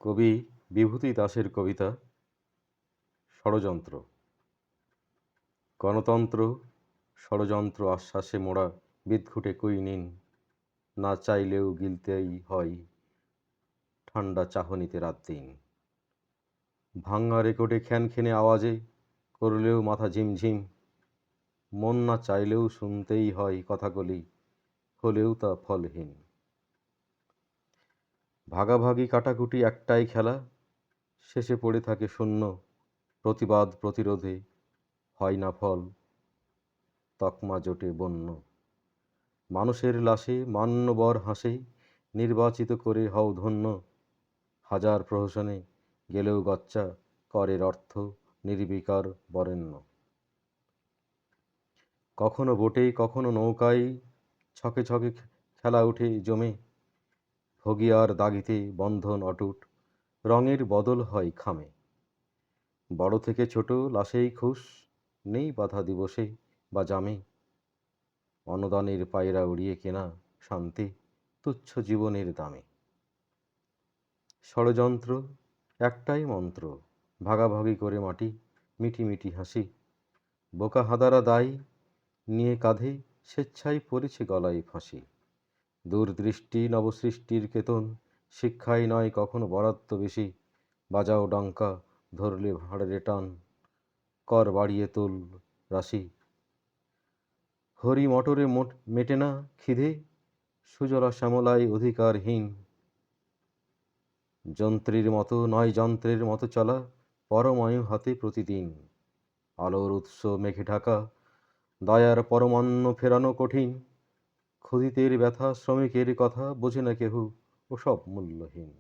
কবি বিভূতি দাশের কবিতা ষড়যন্ত্র। গণতন্ত্র ষড়যন্ত্র আশ্বাসে মোড়া বিদঘুটে কুইনিন, না চাইলেও গিলতেই হয় ঠান্ডা চাহনিতে রাত দিন। ভাঙা রেকর্ডে খ্যানখ্যানে আওয়াজে করলেও মাথা ঝিমঝিম, মন না চাইলেও শুনতেই হয় কথাগুলি, হলেও তা ফলহীন। ভাগাভাগি কাটাকুটি একটাই খেলা, শেষে পড়ে থাকে শূন্য, প্রতিবাদ প্রতিরোধে হয় না ফল, তকমা জোটে বন্য। মানুষের লাশে মান্যবর হাসে, নির্বাচিত করে হও ধন্য, হাজার প্রহসনে গেলেও গচ্চা করের অর্থ নির্বিকার বরেণ্য। কখনো বোটে কখনো নৌকায় ছকে ছকে খেলা উঠে জমে, ভগিয়ার দাগিতে বন্ধন অটুট, রঙের বদল হয় খামে। বড় থেকে ছোট লাশেই খুশ, নেই বাধা দিবসে বা জামে। অনুদানের পায়রা উড়িয়ে কেনা শান্তি তুচ্ছ জীবনের দামে। ষড়যন্ত্র একটাই মন্ত্র, ভাগাভাগি করে মাটি, মিটি মিটি হাসি। বোকা হাদারা দায় নিয়ে কাঁধে, স্বেচ্ছায় পড়েছে গলায় ফাঁসি। দূরদৃষ্টি নবসৃষ্টির কেতন, শিক্ষাই নয় কখনো বরাদ্দ বেশি। বাজাও ডঙ্কা, ধরলে ভাঁড়ের টান, কর বাড়িয়ে তোল রাশি। হরি মটরে মেটে না খিদে, সুজলা শ্যামলায় অধিকারহীন। যন্ত্রের মতো নয় যন্ত্রের মতো চলা, পরমায়ু হাতে প্রতিদিন। আলোর উৎস মেঘে ঢাকা, দয়ার পরমান্ন ফেরানো কঠিন। ক্ষুধিতের ব্যথা শ্রমিকের কথা বোঝে না কেহ, ওসব মূল্যহীন।